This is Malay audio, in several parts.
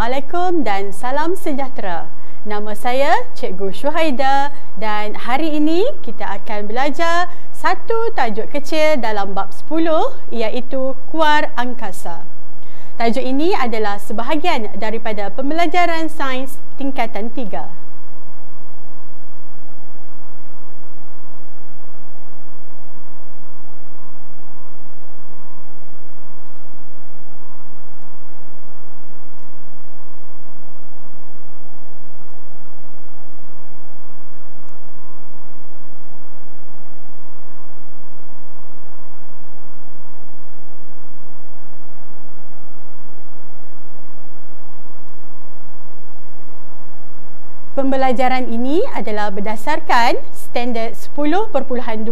Assalamualaikum dan salam sejahtera. Nama saya Cikgu Syuhaida dan hari ini kita akan belajar satu tajuk kecil dalam bab 10 iaitu Kuar Angkasa. Tajuk ini adalah sebahagian daripada pembelajaran sains tingkatan 3. Pembelajaran ini adalah berdasarkan standard 10.2.1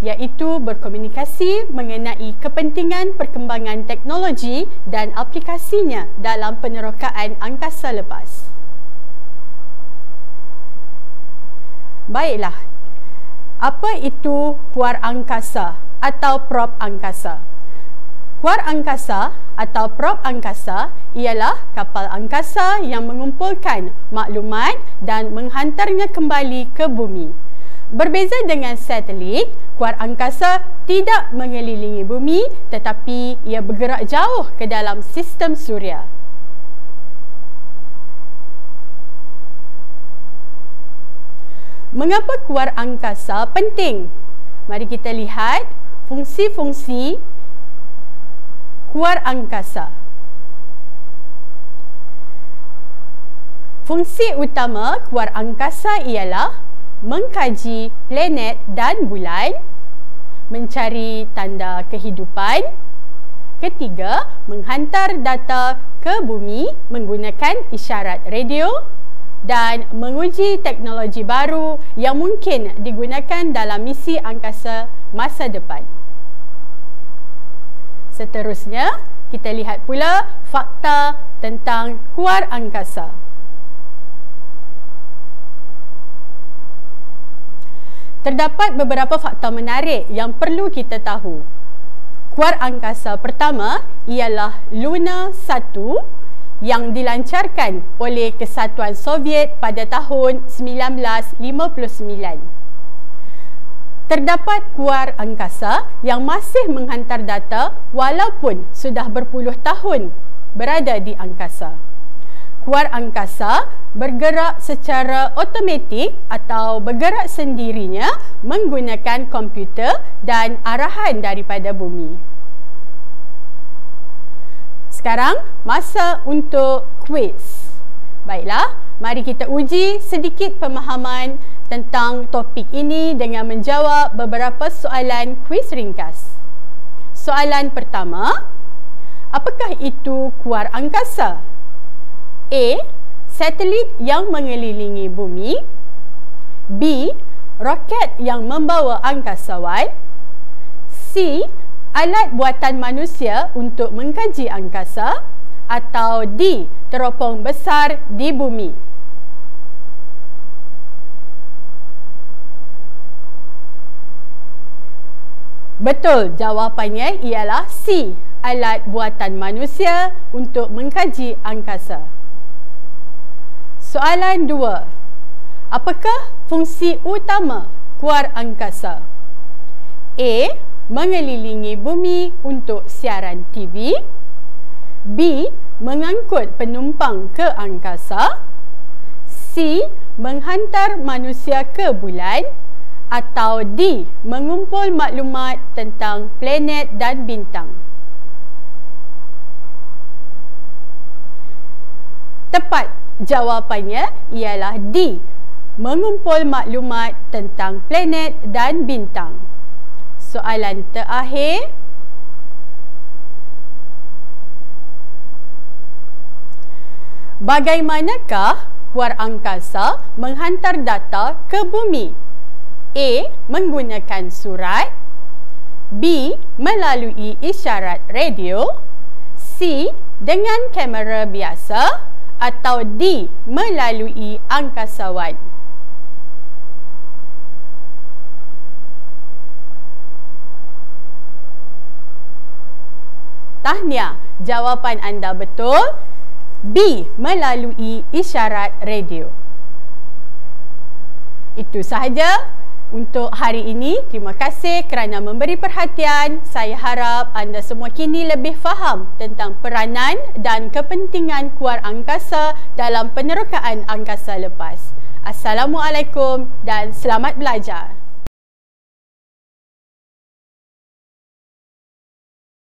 iaitu berkomunikasi mengenai kepentingan perkembangan teknologi dan aplikasinya dalam penerokaan angkasa lepas. Baiklah, apa itu kuar angkasa atau prop angkasa? Kuar angkasa atau prop angkasa ialah kapal angkasa yang mengumpulkan maklumat dan menghantarnya kembali ke bumi. Berbeza dengan satelit, kuar angkasa tidak mengelilingi bumi tetapi ia bergerak jauh ke dalam sistem suria. Mengapa kuar angkasa penting? Mari kita lihat fungsi-fungsi kuar angkasa. Fungsi utama kuar angkasa ialah mengkaji planet dan bulan, mencari tanda kehidupan. Ketiga, menghantar data ke bumi menggunakan isyarat radio dan menguji teknologi baru yang mungkin digunakan dalam misi angkasa masa depan. Seterusnya, kita lihat pula fakta tentang kuar angkasa. Terdapat beberapa fakta menarik yang perlu kita tahu. Kuar angkasa pertama ialah Luna 1 yang dilancarkan oleh Kesatuan Soviet pada tahun 1959. Terdapat kuar angkasa yang masih menghantar data walaupun sudah berpuluh tahun berada di angkasa. Kuar angkasa bergerak secara automatik atau bergerak sendirinya menggunakan komputer dan arahan daripada bumi. Sekarang masa untuk kuis. Baiklah, mari kita uji sedikit pemahaman tentang topik ini dengan menjawab beberapa soalan kuis ringkas. Soalan pertama, apakah itu kuar angkasa? A. Satelit yang mengelilingi bumi. B. Roket yang membawa angkasawan. C. Alat buatan manusia untuk mengkaji angkasa. Atau D. Teropong besar di bumi. Betul, jawapannya ialah C. Alat buatan manusia untuk mengkaji angkasa. Soalan 2. Apakah fungsi utama kuar angkasa? A. Mengelilingi bumi untuk siaran TV. B. Mengangkut penumpang ke angkasa. C. Menghantar manusia ke bulan. Atau D. Mengumpul maklumat tentang planet dan bintang. Tepat, jawapannya ialah D. Mengumpul maklumat tentang planet dan bintang. Soalan terakhir. Bagaimanakah kuar angkasa menghantar data ke bumi? A. Menggunakan surat. B. Melalui isyarat radio. C. Dengan kamera biasa. Atau D. Melalui angkasawan. Tahniah, jawapan anda betul. B. Melalui isyarat radio. Itu sahaja untuk hari ini. Terima kasih kerana memberi perhatian. Saya harap anda semua kini lebih faham tentang peranan dan kepentingan keluar angkasa dalam penerokaan angkasa lepas. Assalamualaikum dan selamat belajar.